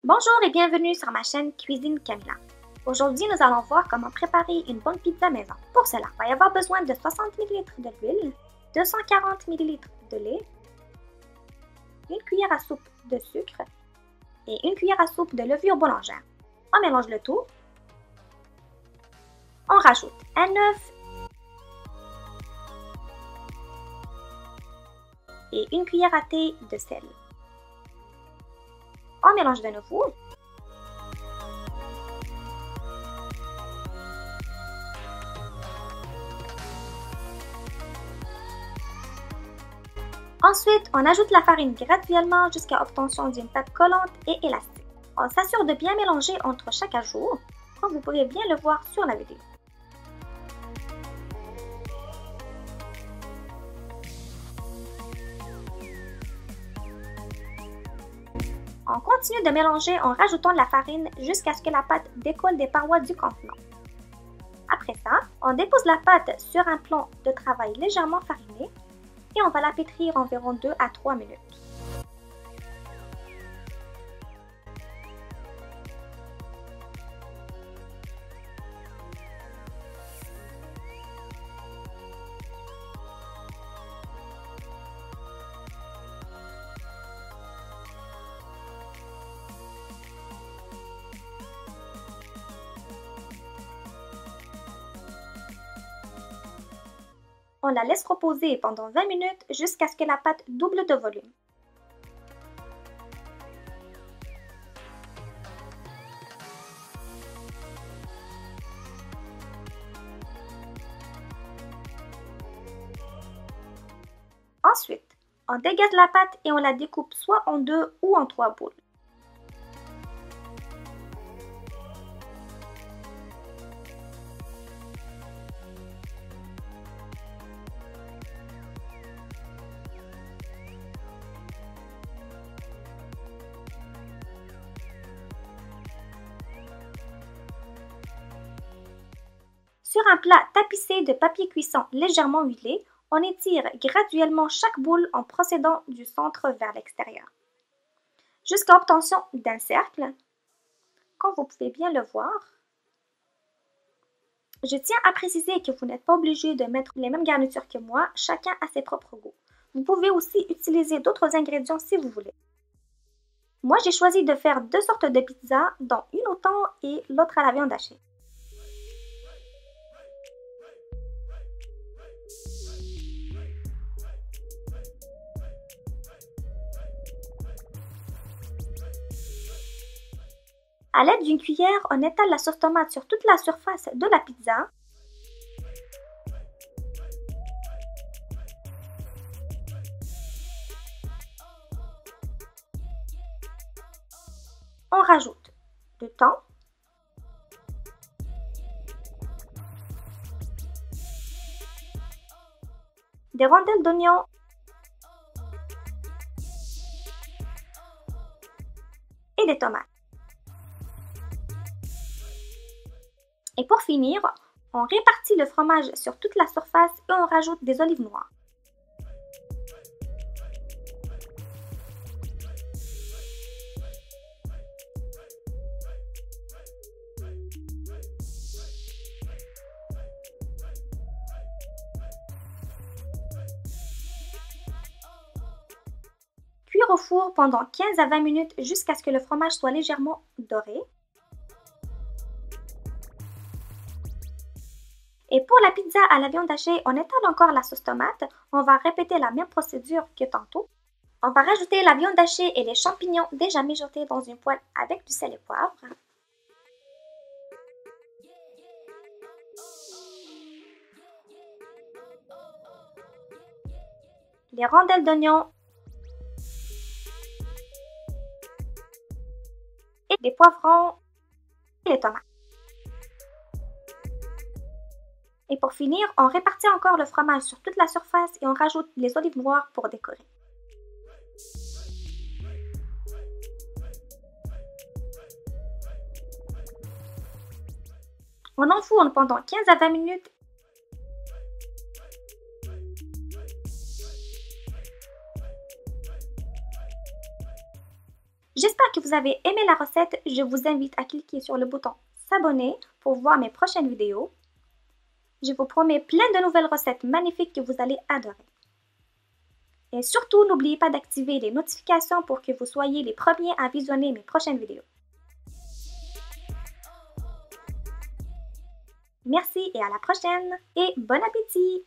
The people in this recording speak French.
Bonjour et bienvenue sur ma chaîne Cuisine Camilla. Aujourd'hui, nous allons voir comment préparer une bonne pizza maison. Pour cela, il va y avoir besoin de 60 ml d'huile, 240 ml de lait, une cuillère à soupe de sucre et une cuillère à soupe de levure boulangère. On mélange le tout. On rajoute un œuf et une cuillère à thé de sel. On mélange de nouveau. Ensuite, on ajoute la farine graduellement jusqu'à obtention d'une pâte collante et élastique. On s'assure de bien mélanger entre chaque ajout, comme vous pouvez bien le voir sur la vidéo. On continue de mélanger en rajoutant de la farine jusqu'à ce que la pâte décolle des parois du contenant. Après ça, on dépose la pâte sur un plan de travail légèrement fariné et on va la pétrir environ 2 à 3 minutes. On la laisse reposer pendant 20 minutes jusqu'à ce que la pâte double de volume. Ensuite, on dégaze la pâte et on la découpe soit en 2 ou en 3 boules. Sur un plat tapissé de papier cuisson légèrement huilé, on étire graduellement chaque boule en procédant du centre vers l'extérieur, jusqu'à obtention d'un cercle, comme vous pouvez bien le voir. Je tiens à préciser que vous n'êtes pas obligé de mettre les mêmes garnitures que moi, chacun a ses propres goûts. Vous pouvez aussi utiliser d'autres ingrédients si vous voulez. Moi, j'ai choisi de faire 2 sortes de pizzas, dont une au thon et l'autre à la viande hachée. À l'aide d'une cuillère, on étale la sauce tomate sur toute la surface de la pizza. On rajoute du thon, des rondelles d'oignon et des tomates. Et pour finir, on répartit le fromage sur toute la surface et on rajoute des olives noires. Cuire au four pendant 15 à 20 minutes jusqu'à ce que le fromage soit légèrement doré. Et pour la pizza à la viande hachée, on étale encore la sauce tomate. On va répéter la même procédure que tantôt. On va rajouter la viande hachée et les champignons déjà mijotés dans une poêle avec du sel et poivre. Les rondelles d'oignon et les poivrons et les tomates. Et pour finir, on répartit encore le fromage sur toute la surface et on rajoute les olives noires pour décorer. On enfourne pendant 15 à 20 minutes. J'espère que vous avez aimé la recette. Je vous invite à cliquer sur le bouton s'abonner pour voir mes prochaines vidéos. Je vous promets plein de nouvelles recettes magnifiques que vous allez adorer. Et surtout, n'oubliez pas d'activer les notifications pour que vous soyez les premiers à visionner mes prochaines vidéos. Merci et à la prochaine et bon appétit!